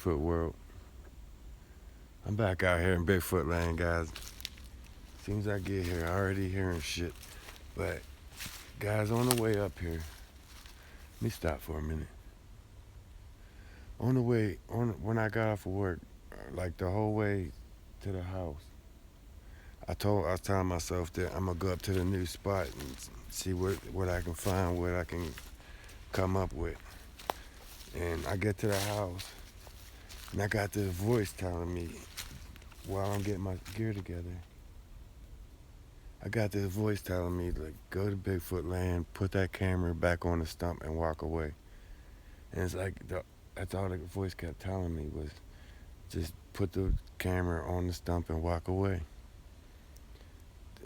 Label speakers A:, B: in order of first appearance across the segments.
A: Bigfoot world. I'm back out here in Bigfoot land, guys. Soon as I get here, I already hearing shit. But, guys, on the way up here, let me stop for a minute. On the way, when I got off of work, like the whole way to the house, I was telling myself that I'm gonna go up to the new spot and see what I can find, what I can come up with. And I get to the house, and I got this voice telling me while I'm getting my gear together. I got this voice telling me, like, go to Bigfoot land, put that camera back on the stump, and walk away. And it's like that's all the voice kept telling me was just put the camera on the stump and walk away.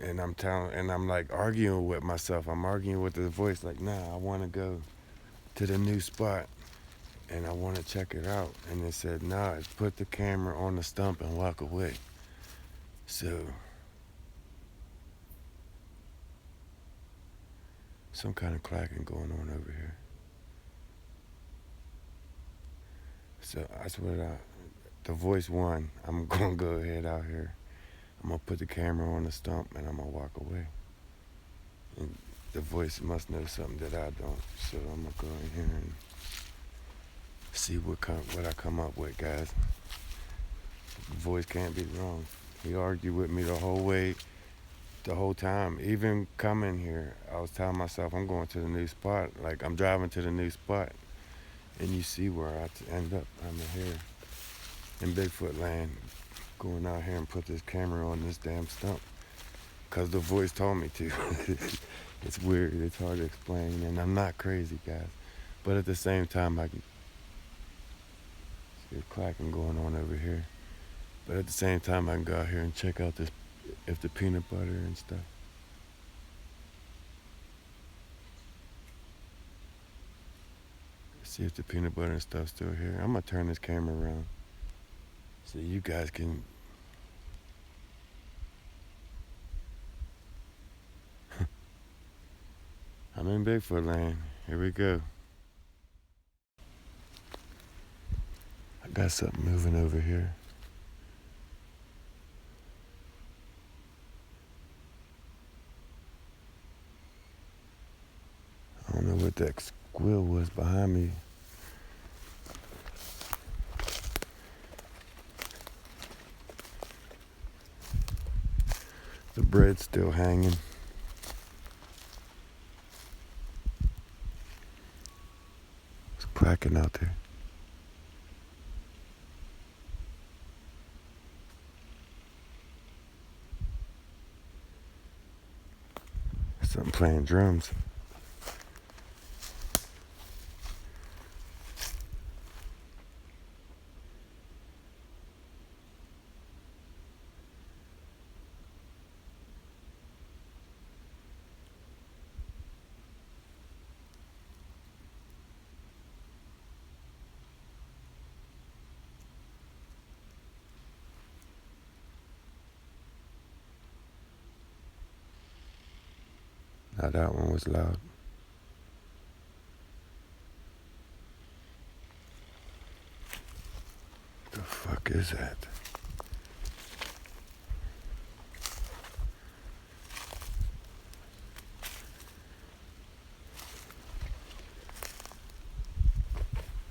A: And I'm like arguing with myself. I'm arguing with the voice, like, nah, I want to go to the new spot and I want to check it out. And it said, nah, put the camera on the stump and walk away. So, some kind of clacking going on over here. So that's what the voice won. I'm gonna go ahead out here. I'm gonna put the camera on the stump and I'm gonna walk away. And the voice must know something that I don't. So I'm gonna go in here and see what I come up with, guys. The voice can't be wrong. He argued with me the whole time. Even coming here, I was telling myself I'm going to the new spot. Like, I'm driving to the new spot. And you see where I end up. I'm here in Bigfoot land, going out here and put this camera on this damn stump. Because the voice told me to. It's weird. It's hard to explain. And I'm not crazy, guys. But at the same time, I can see a clacking going on over here. But at the same time, I can go out here and check out if the peanut butter and stuff. See if the peanut butter and stuff's still here. I'm gonna turn this camera around so you guys can. I'm in Bigfoot land. Here we go. I got something moving over here. I don't know what that squeal was behind me. The bread's still hanging. It's cracking out there. Something playing drums. Now that one was loud. The fuck is that?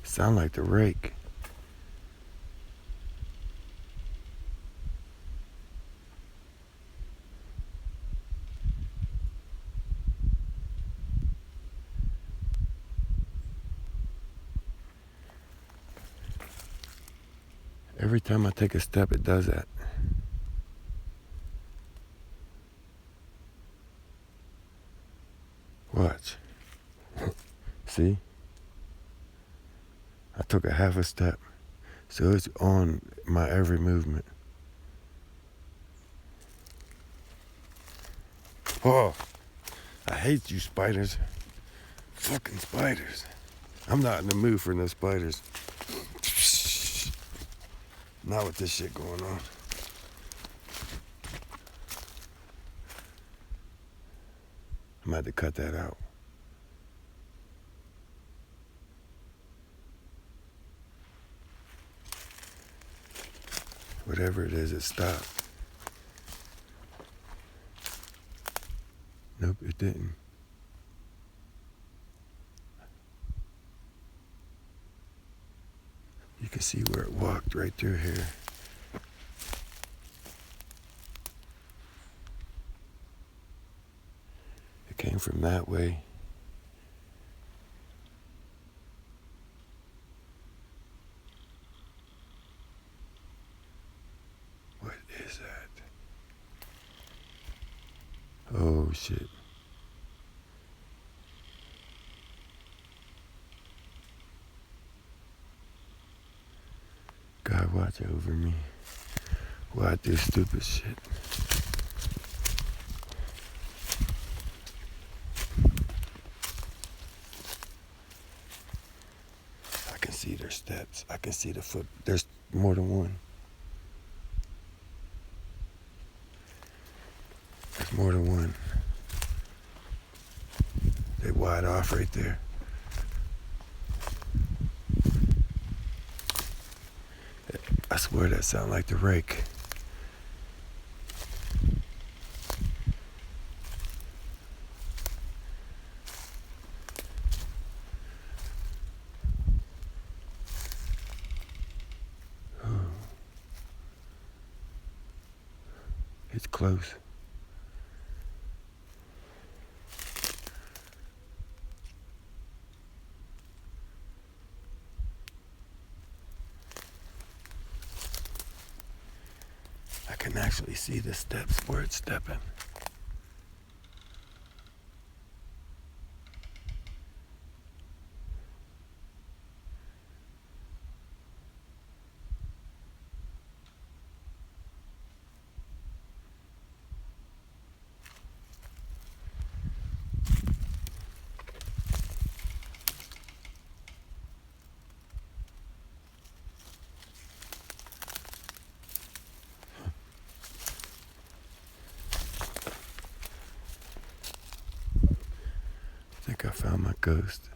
A: Sound like the rake. Every time I take a step, it does that. Watch. See? I took a half a step. So it's on my every movement. Oh, I hate you spiders. Fucking spiders. I'm not in the mood for no spiders. Not with this shit going on. I'm about to cut that out. Whatever it is, it stopped. Nope, it didn't. You can see where it walked right through here. It came from that way. What is that? Oh, shit. God, watch over me. Why I do stupid shit. I can see their steps. I can see the foot. There's more than one. There's more than one. They wide off right there. I swear that sound like the rake. It's close. I can actually see the steps where it's stepping. I think I found my ghost.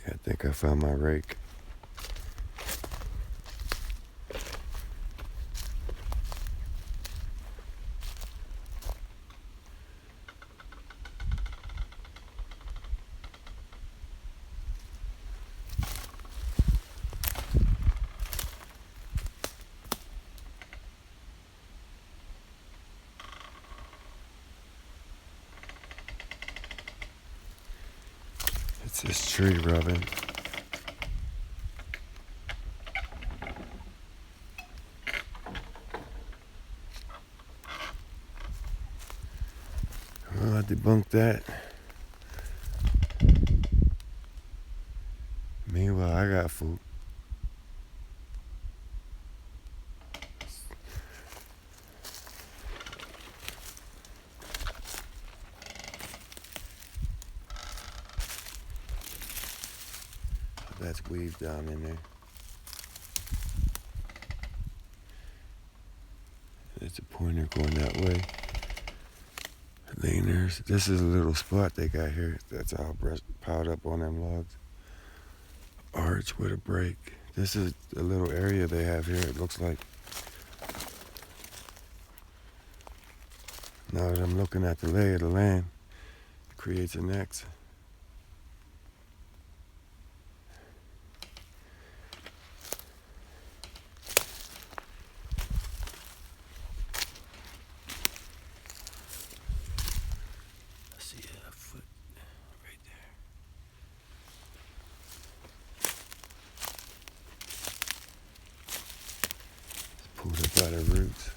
A: Yeah, I think I found my rake. It's this tree, Robin. Well, I debunked that. Meanwhile, I got food. That's weave down in there. It's a pointer going that way. Leaners. This is a little spot they got here that's all piled up on them logs. Arch with a break. This is a little area they have here, it looks like. Now that I'm looking at the lay of the land, it creates an X. I see a foot right there. It's pulled up by the roots.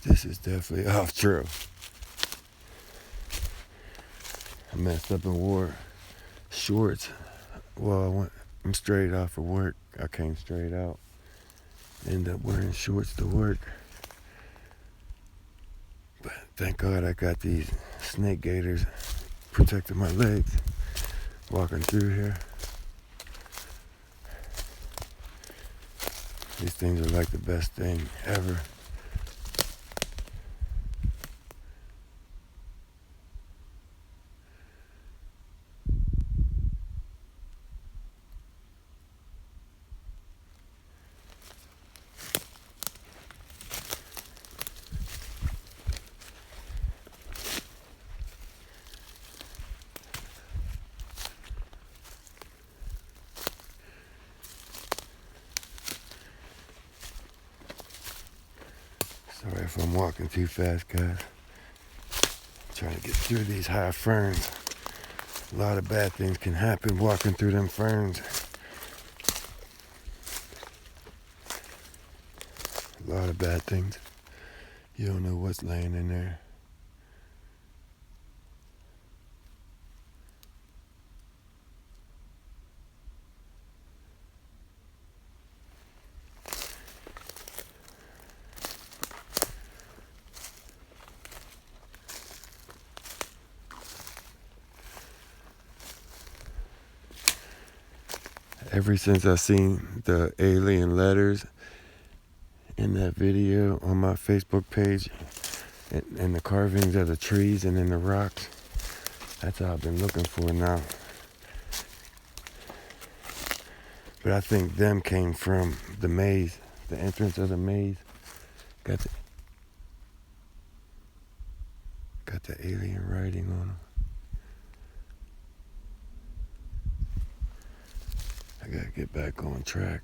A: This is definitely off trail. I messed up and wore shorts. Well, I'm straight off of work. I came straight out. Ended up wearing shorts to work. But thank God I got these snake gaiters protecting my legs walking through here. These things are like the best thing ever. Sorry if I'm walking too fast, guys. Trying to get through these high ferns. A lot of bad things can happen walking through them ferns. A lot of bad things. You don't know what's laying in there. Ever since I seen the alien letters in that video on my Facebook page and the carvings of the trees and in the rocks, that's all I've been looking for now. But I think them came from the maze, the entrance of the maze. Got the alien writing on them. I gotta get back on track.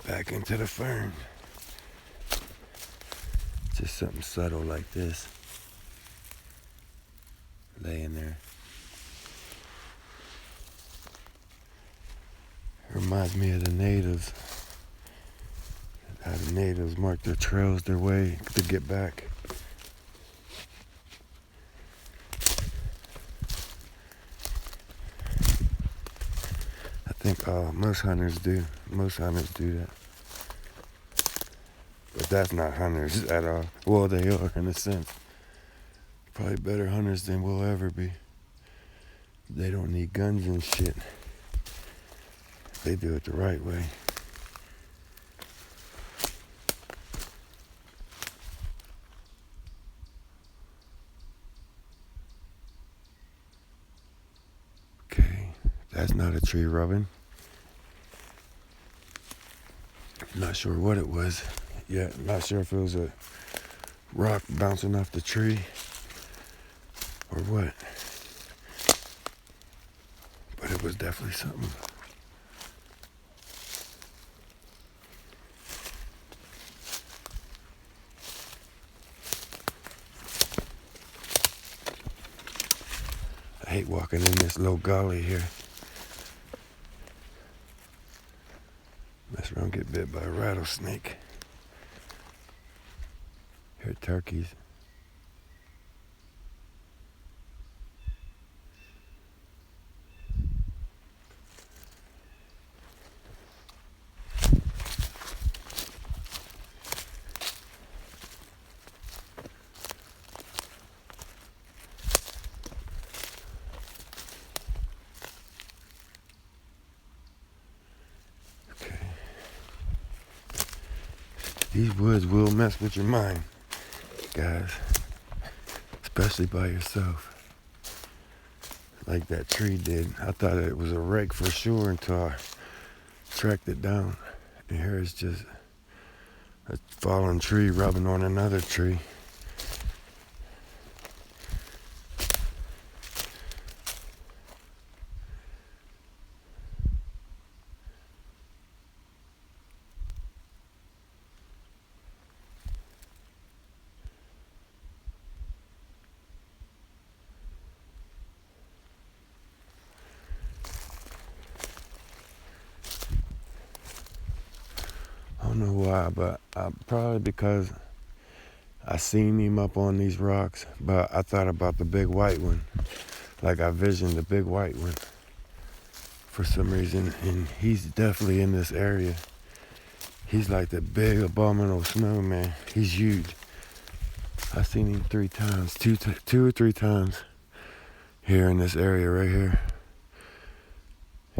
A: Back into the fern. Just something subtle like this. Laying there. It reminds me of the natives. How the natives mark their trails, their way to get back. I think most hunters do. Most hunters do that. But that's not hunters at all. Well, they are in a sense. Probably better hunters than we'll ever be. They don't need guns and shit. They do it the right way. Okay, that's not a tree rubbing. Not sure what it was yet. Not sure if it was a rock bouncing off the tree or what. But it was definitely something. I hate walking in this low gully here. Mess around, get bit by a rattlesnake. Hear turkeys. These woods will mess with your mind, guys, especially by yourself. Like that tree did. I thought it was a rake for sure until I tracked it down. And here it's just a fallen tree rubbing on another tree. don't know why, but probably because I seen him up on these rocks, but I thought about the big white one. Like I visioned the big white one for some reason, and he's definitely in this area. He's like the big abominable snowman. He's huge. I've seen him 3 times, two or three times here in this area right here.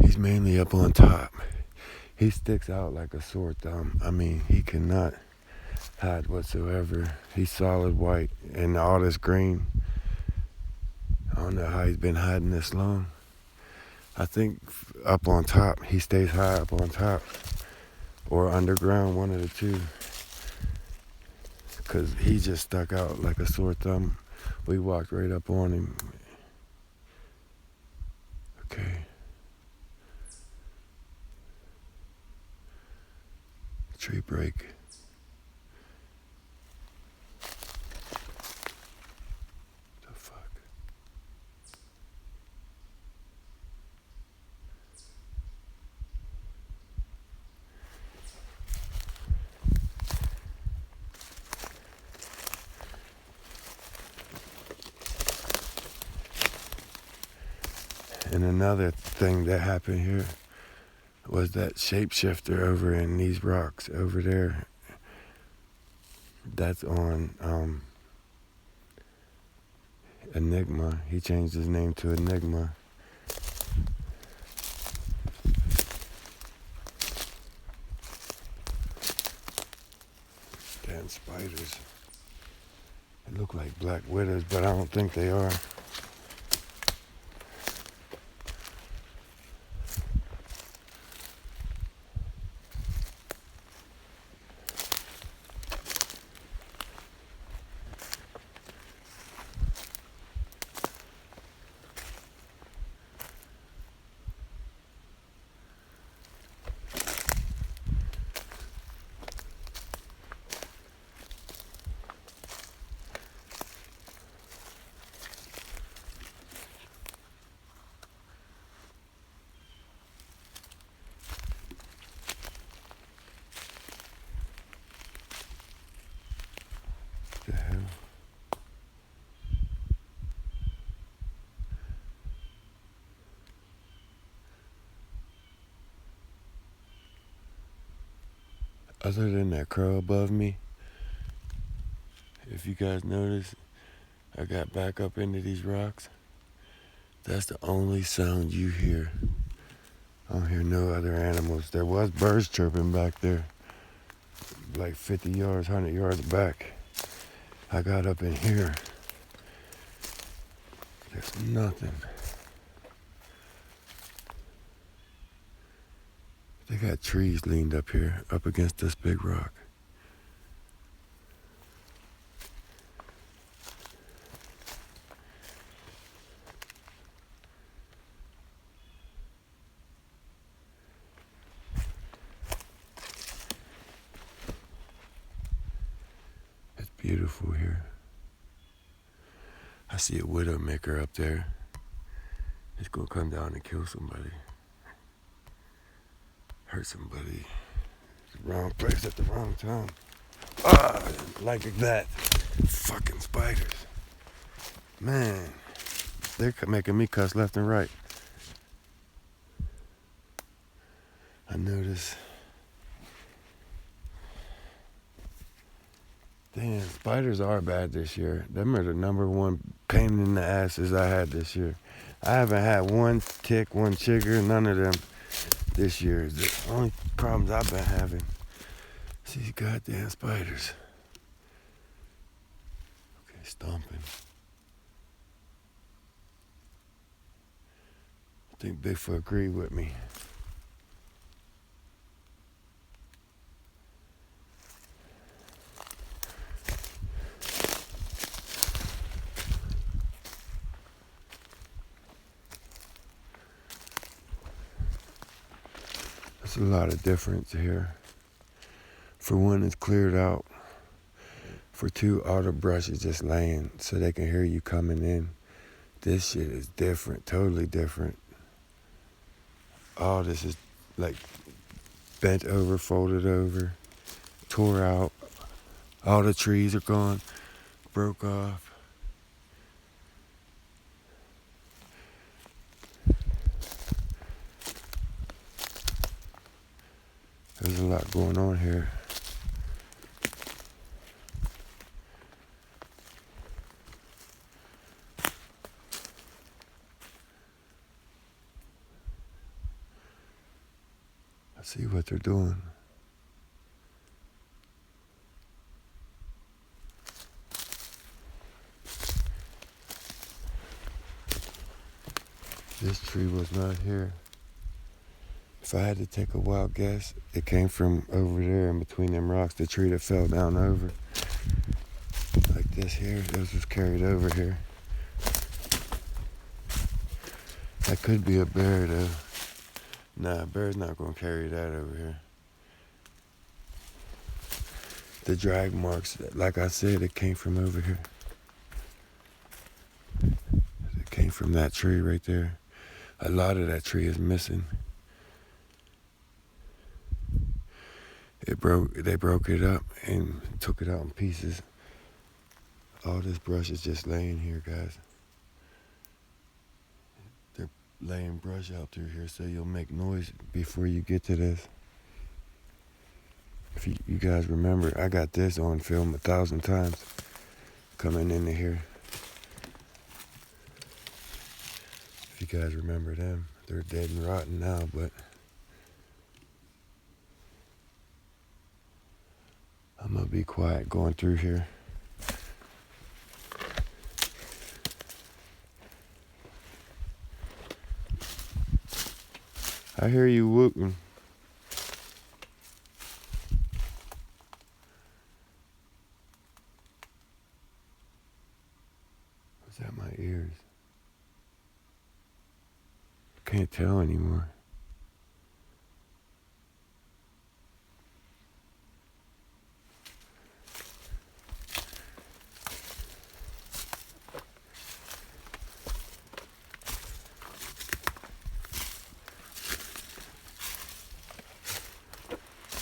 A: He's mainly up on top. He sticks out like a sore thumb. I mean, he cannot hide whatsoever. He's solid white and all this green. I don't know how he's been hiding this long. I think up on top, he stays high up on top or underground, one of the two. Because he just stuck out like a sore thumb. We walked right up on him. Okay. Tree break. The fuck? And another thing that happened here was that shapeshifter over in these rocks over there. That's on Enigma. He changed his name to Enigma. Damn spiders. They look like black widows, but I don't think they are. The hell? Other than that crow above me, if you guys notice, I got back up into these rocks. That's the only sound you hear. I don't hear no other animals. There was birds chirping back there, like 50 yards, 100 yards back. I got up in here. There's nothing. They got trees leaned up here, up against this big rock. It's beautiful here. I see a widowmaker up there. It's gonna come down and kill somebody. Hurt somebody. The wrong place at the wrong time. Ah, like that. Fucking spiders. Man, they're making me cuss left and right. I notice. Damn, spiders are bad this year. Them are the number one pain in the asses I had this year. I haven't had one tick, one chigger, none of them this year. The only problems I've been having is these goddamn spiders. Okay, stomping. I think Bigfoot agreed with me. There's a lot of difference here. For one, it's cleared out. For two, all the brush is just laying so they can hear you coming in. This shit is different, totally different. All this is like bent over, folded over. tore out. All the trees are gone, broke off. There's a lot going on here. I see what they're doing. This tree was not here. If I had to take a wild guess, it came from over there in between them rocks, the tree that fell down over. Like this here, this was carried over here. That could be a bear though. Nah, a bear's not gonna carry that over here. The drag marks, like I said, it came from over here. It came from that tree right there. A lot of that tree is missing. They broke it up and took it out in pieces. All this brush is just laying here, guys. They're laying brush out through here so you'll make noise before you get to this. If you guys remember, I got this on film 1,000 times coming into here. If you guys remember them, they're dead and rotten now, but I'm gonna be quiet going through here. I hear you whooping. Was that my ears? Can't tell anymore.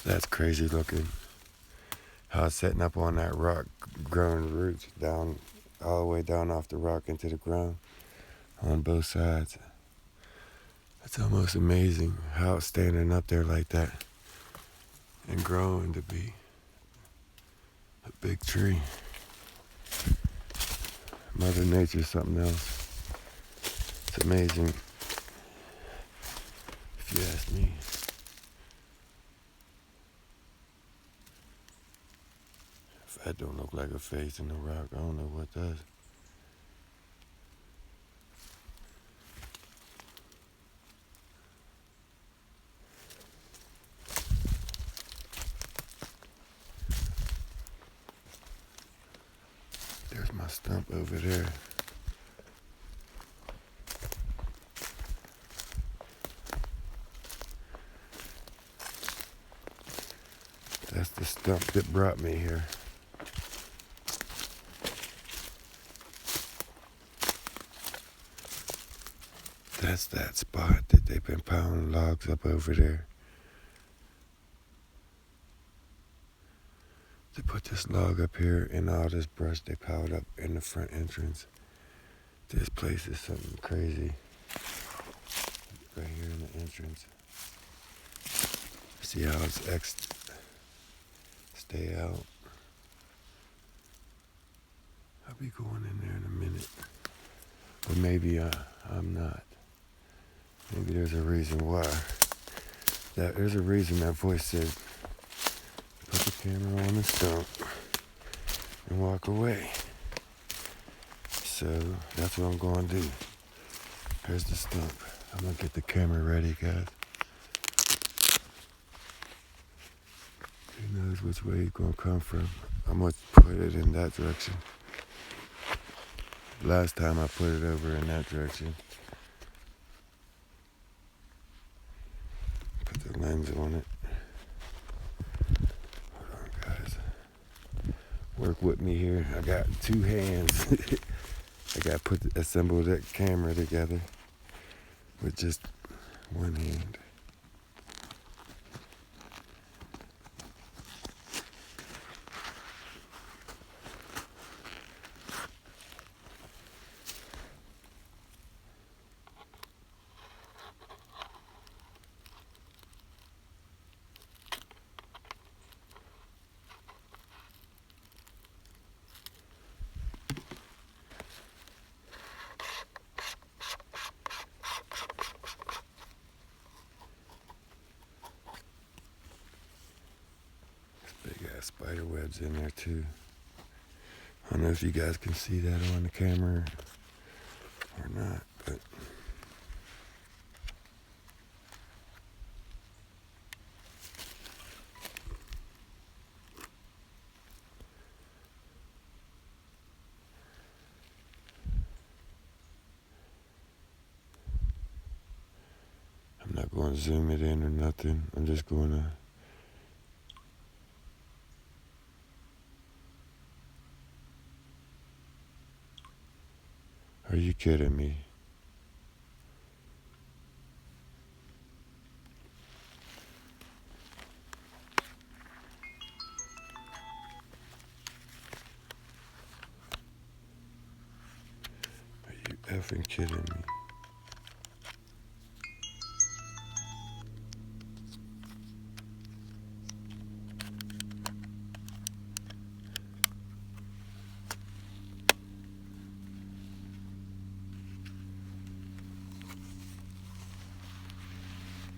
A: That's crazy looking. How it's setting up on that rock, growing roots down, all the way down off the rock into the ground on both sides. It's almost amazing how it's standing up there like that and growing to be a big tree. Mother Nature's something else. It's amazing, if you ask me. If that don't look like a face in the rock, I don't know what does. There's my stump over there. That's the stump that brought me here. That's that spot that they've been piling logs up over there. They put this log up here and all this brush they piled up in the front entrance. This place is something crazy. Right here in the entrance. See how it's X'd? Stay out. I'll be going in there in a minute. Or maybe I'm not. Maybe there's a reason why. There's a reason that voice said, put the camera on the stump and walk away. So that's what I'm going to do. Here's the stump. I'm going to get the camera ready, guys. Who knows which way it's going to come from. I'm going to put it in that direction. Last time I put it over in that direction. Put the lens on it. Hold on, guys. Work with me here. I got two hands. I got to assemble that camera together with just one hand. Got spider webs in there too. I don't know if you guys can see that on the camera or not, but I'm not going to zoom it in or nothing. I'm just going to Are you kidding me? Are you effing kidding me?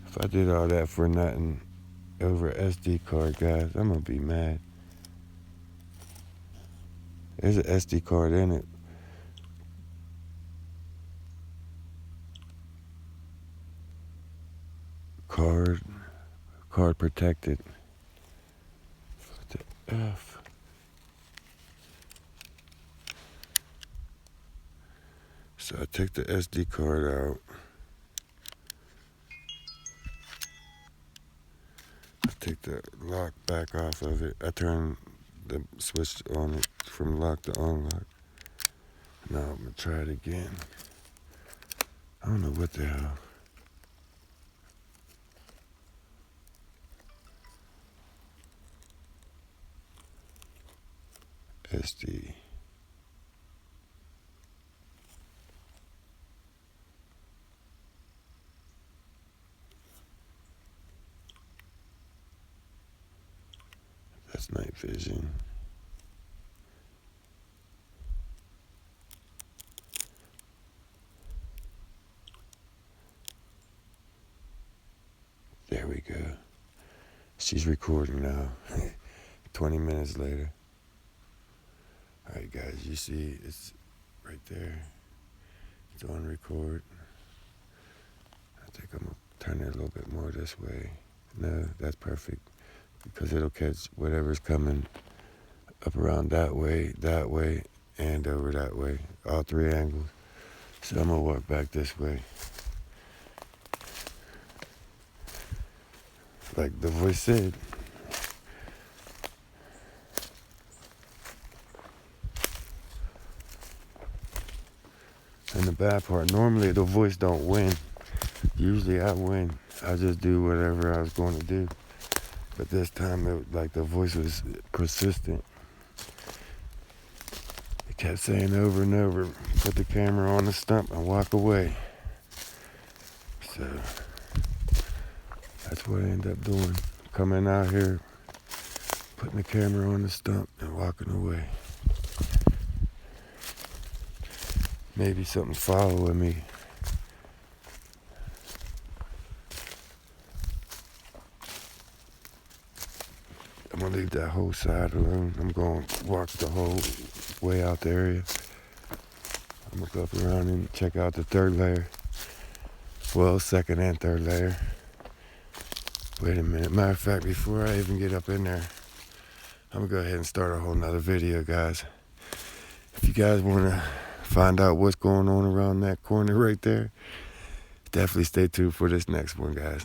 A: If I did all that for nothing over SD card, guys, I'm going to be mad. There's an SD card in it. Card protected. What the F? So I take the SD card out. I take the lock back off of it. I turn the switch on it from lock to unlock. Now I'm going to try it again. I don't know what the hell. SD. That's night vision. There we go. She's recording now. 20 minutes later. Alright guys, you see it's right there. It's on record. I think I'm going to turn it a little bit more this way. No, that's perfect. Because it'll catch whatever's coming up around that way, and over that way. All three angles. So I'm going to walk back this way. Like the voice said. And the bad part, normally the voice don't win. Usually I win. I just do whatever I was going to do. But this time, the voice was persistent. It kept saying over and over, put the camera on the stump and walk away. So that's what I ended up doing. Coming out here, putting the camera on the stump and walking away. Maybe something's following me. I'm gonna leave that whole side alone. I'm gonna walk the whole way out the area. I'm gonna go up around and check out the third layer. Well, second and third layer. Wait a minute. Matter of fact, before I even get up in there, I'm gonna go ahead and start a whole nother video, guys. If you guys wanna find out what's going on around that corner right there, definitely stay tuned for this next one, guys.